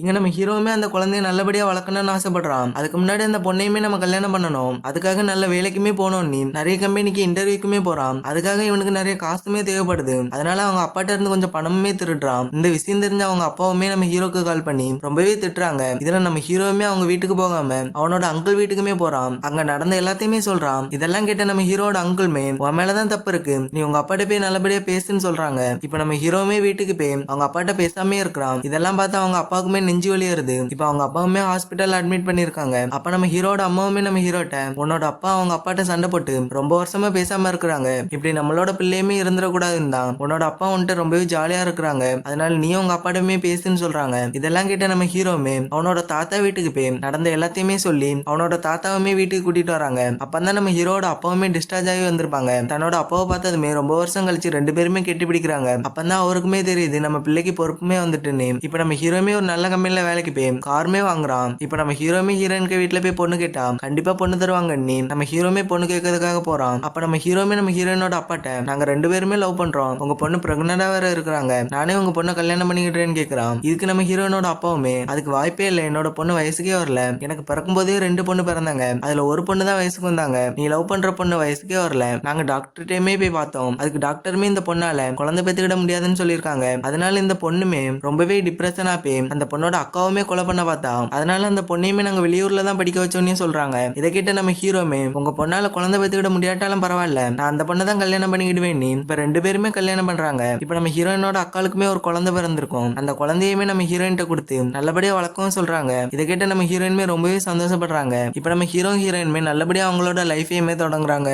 இங்க நம்ம ஹீரோவுமே அந்த குழந்தைய நல்லபடியா வளர்க்கணும்னு ஆசைப்படுறான். அதுக்கு முன்னாடி அந்த பொண்ணையுமே நம்ம கல்யாணம் பண்ணணும். அதுக்காக நல்ல வேலைக்குமே போகணும். நீ நிறைய கம்பெனிக்கு இன்டர்வியூக்குமே போறான். அதுக்காக இவனுக்கு நிறைய காசுமே தேவைப்படுது. அதனால அவங்க அப்பாட்ட இருந்து கொஞ்சம் பணமுமே திருடுறான். இந்த விஷயம் தெரிஞ்ச அவங்க அப்பாவுமே நம்ம ஹீரோக்கு கால் பண்ணி ரொம்பவே திட்டுறாங்க. இதுல நம்ம ஹீரோவுமே அவங்க வீட்டுக்கு போகாம அவனோட அங்கிள் வீட்டுக்குமே போறான். அங்க நடந்த எல்லாத்தையுமே சொல்றான். இதெல்லாம் கேட்ட நம்ம ஹீரோட அங்கிள்மே உன் மேலதான் தப்பு இருக்கு, நீ உங்க அப்பாட்ட போய் நல்லபடியா பேசுன்னு சொல்றாங்க. இப்ப நம்ம ஹீரோவுமே வீட்டுக்கு போய் அவங்க அப்பாட்ட பேசாமே இருக்கிறான். இதெல்லாம் பார்த்து அவங்க அப்பாவுக்குமே நெஞ்சு வலி வருது. இப்ப அவங்க அப்பாவுமே ஹாஸ்பிட்டல் அட்மிட் பண்ணிருக்காங்க. அப்ப நம்ம ஹீரோட அம்மாவுமே நம்ம ஹீரோட்ட உன்னோட அப்பா அவங்க அப்பாட்ட சண்டை போட்டு ரொம்ப வருஷமா பேசாம இருக்கிறாங்க, இப்படி நம்மளோட பிள்ளையுமே இருந்துடக்கூடாதுன்னு தான் உன்னோட அப்பா வந்துட்டு ரொம்பவே ஜாலியா இருக்கிறாங்க, அதனால நீயும் உங்க அப்பாட்டமே பேசுன்னு சொல்றாங்க. இதெல்லாம் கேட்ட நம்ம ஹீரோவுமே அவனோட தாத்தா வீட்டுக்கு போய் நடந்த எல்லாத்தையுமே சொல்லி அவனோட தாத்தாவுமே வீட்டுக்கு கூட்டிட்டு வராங்க. அப்பதான் நம்ம ஹீரோட அப்பாவுமே டிஸ்சார்ஜ் ஆகி வந்திருப்பாங்க. தன்னோட அப்பாவை பார்த்ததுமே ரொம்ப வருஷம் கழிச்சு ரெண்டு பேருமே கெட்டி பிடிக்கிறாங்க. அப்பதான் அவருக்குமே தெரியுது நம்ம பிள்ளைக்கு பொறுப்புமே வந்துட்டுன்னு. இப்ப நம்ம ஹீரோமே ஒரு நல்ல கம்பெனில வேலைக்கு போய் காருமே வாங்குறான். இப்ப நம்ம ஹீரோமே ஹீரோயினுக்கு வீட்டுல போய் பொண்ணு கேட்டா கண்டிப்பா பொண்ணு தருவாங்க. நீ நம்ம ஹீரோமே பொண்ணு கேட்கறதுக்காக போறான். அப்ப நம்ம ஹீரோமே நம்ம ஹீரோயினோட அப்பாட்ட நாங்க ரெண்டு பேருமே லவ் பண்றோம், உங்க பொண்ணு பிரெக்னண்டா வேற இருக்கிறாங்க, நானே உங்க பொண்ணை கல்யாணம் பண்ணிக்கிட்டேன்னு கேட்கிறான். இதுக்கு நம்ம ஹீரோயினோட அப்பாவுமே அதுக்கு வாய்ப்பே இல்லை, என்னோட பொண்ணு வயசுக்கே வரல, எனக்கு பிறக்கும் போதே ரெண்டு பொண்ணு பிறந்தாங்க, அதுல ஒரு பொண்ணு தான் வயசுக்கு வந்தாங்க, நீ லவ் பண்ற பொண்ணு வயசுக்கே வரல, நாங்க டாக்டர்கிட்டயுமே போய் பார்த்தோம், அதுக்கு டாக்டருமே இந்த பொண்ணால குழந்தை பெற்றுக்கிட முடியாதுன்னு சொல்லியிருக்காங்க, அதனால இந்த பொண்ணுமே ரொம்பவே டிப்ரெஷனா போய் அந்த பொண்ணோட அக்காவுமே கொலை பண்ண பார்த்தா, அதனால அந்த பொண்ணையுமே நாங்க வெளியூர்ல தான் படிக்க வச்சோன்னே சொல்றாங்க. இதை கேட்ட நம்ம ஹீரோமே உங்க பொண்ணால குழந்தை பெற்றுக்கிட முடியாட்டாலும் பரவாயில்ல, நான் அந்த பொண்ணை தான் கல்யாணம் பண்ணிக்கிடுவேன். இப்ப ரெண்டு பேருமே கல்யாணம் பண்றாங்க. இப்ப நம்ம ஹீரோயினோட அக்காளுக்குமே ஒரு குழந்தை பிறந்திருக்கும். அந்த குழந்தையுமே நம்ம ஹீரோயின்ட்ட கொடுத்து நல்லபடியா வளர்க்கவும் சொல்றாங்க. இதை கேட்ட நம்ம ஹீரோயின்மே ரொம்பவே சந்தோஷப்படுறாங்க. இப்ப நம்ம ஹீரோயின்மே நல்லபடியா அவங்களோட லைஃபையுமே தொடங்குறாங்க.